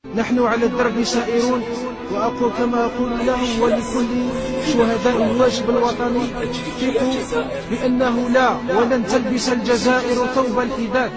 نحن على الدرب سائرون، وأقول كما أقول لهم ولكل شهداء الواجب الوطني: ثقوا بأنه لا ولن تلبس الجزائر ثوب الفداء.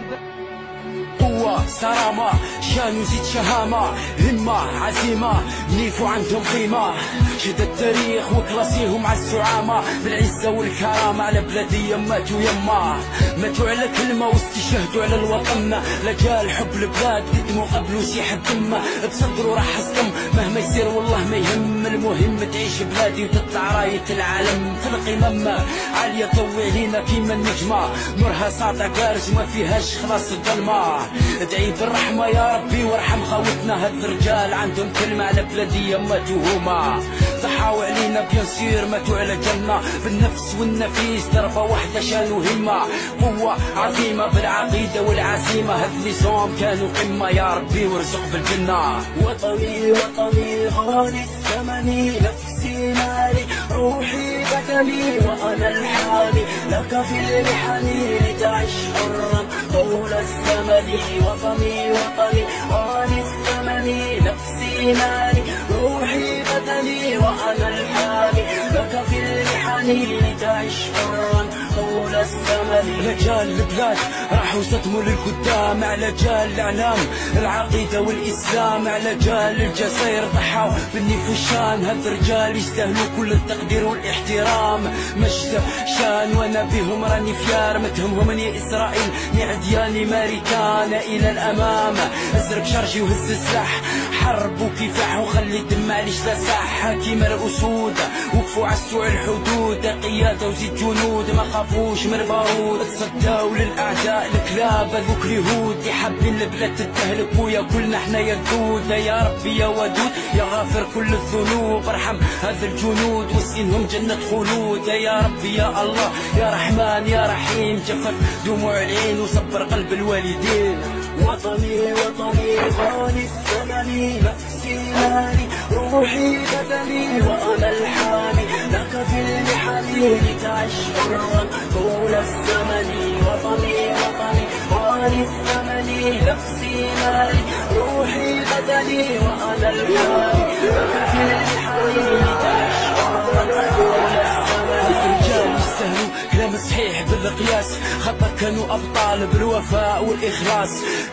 قوة صرامة شان وزيد شهامة، همة عزيمة نيفو عندهم قيمة، شد التاريخ وكلاسيهم على الزعامة، بالعزة والكرامة على بلادي ماتوا يما، ماتوا على كلمة واستشهدوا على الوطن، لجال حب البلاد قدموا قبلوا سيح الدم، بصدروا راح الصم مهما يصير والله ما يهم، المهم تعيش بلادي وتطلع راية العالم في القمم، عالية ضوي علينا كيما النجمة، نورها ساطع بارز ما فيهاش خلاص الظلمة، ادعي بالرحمة يا ربي وارحم خوتنا، هاد الرجال عندهم كلمة على بلادي ماتوا هما، ضحاو علينا بينسير ماتوا على جنة، بالنفس والنفيس ضربة واحدة شانوا همة، قوة عظيمة بالعقيدة والعزيمة، هاد اللي صوم كانوا قمة يا ربي وارزق بالجنة. وطني وطني غالي الثمن، نفسي مالي روحي بدني، وأنا الحامي لك في المحن لتعش حرا طول الزمن. وطني وطني غالي الثمن، نفسي مالي روحي بدني، وأنا الحامي لك في المحن لتعش حرا طول الزمن. رجال البلاد راحوا صدموا للقدام، على جال الاعلام العقيده والاسلام، على جال الجزائر ضحاو بالنيف والشان، هاد الرجال يستاهلوا كل التقدير والاحترام، مجد شان وانا بهم راني فيار، ما تهمهم ني اسرائيل ني عدياني ماريكان، الى الامام ازرق شرجي وهز السلاح، حرب وكفاح وخلي الدم معليش لا صح، كيما الاسود وقفوا عسوا على الحدود، قياده وزيد جنود ما خافوش من البارود، تصداو للاعداء الكلاب هذوك اليهود اللي حابين البلاد تتهلك، ويا كلنا احنا يا جدود، يا ربي يا ودود يا غافر كل الذنوب، ارحم هذا الجنود واسكنهم جنة خلود، يا ربي يا الله يا رحمن يا رحيم، جفف دموع العين وصبر قلب الوالدين. وطني وطني غالي الثمن، نفسي مالي روحي بدني، وأنا الحامي لك في المحن لتعش حرا طول الزمن. وطني وطني غالي الثمن، نفسي مالي روحي بدني، وأنا الحامي لك في المحن لتعش حرا طول الزمن. الرجال يستاهلوا كلام صحيح بالقياس، خطا كانوا ابطال بالوفاء والاخلاص،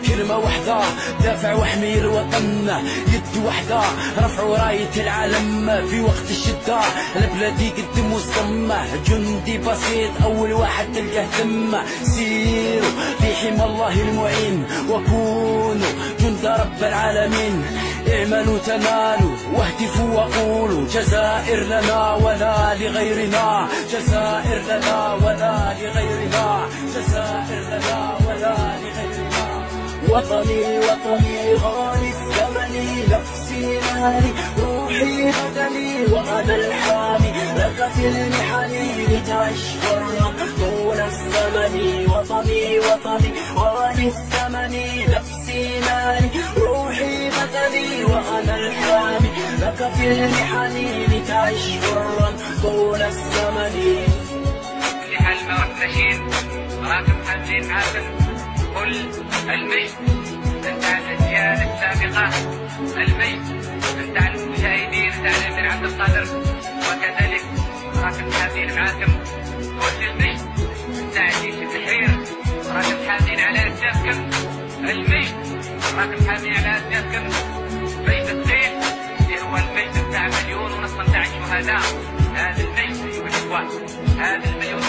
كلمه وحده دافع وحمي الوطن، يد وحده رفعوا رايه العالم، في وقت الشده البلادي قدموا السمه، جندي بسيط اول واحد تلقاه ثمه، سيروا في حمى الله المعين وكونوا جند رب العالمين، اعملوا تنالوا واهتفوا وقولوا جزائر لنا ولا لغيرنا، جزائر لنا ولا لغيرنا، جزائر لنا ولا لغيرنا. وطني وطني غالي الثمن، نفسي مالي روحي بدني، وأنا الحامي لك في المحن لتعش حرا طول الزمن. وطني وطني غالي الثمن، نفسي مالي روحي بدني، وأنا الحامي لك في المحن لتعش حرا طول الزمن. لحل ما نشيد راكب 50 عام كل المجد انت الاجيال السابقه، المجد انت المجاهدين انت بن عبد القادر، وكذلك راكب حامين معاكم كل المجد انت جيش التحرير، راكب حامين على اكتافكم المجد، راكب حامين على اكتافكم بيت الخيل اللي هو المجد بتاع 1.5 مليون نتاع الشهداء، هذا المجد ايها الاخوان، هذا المليون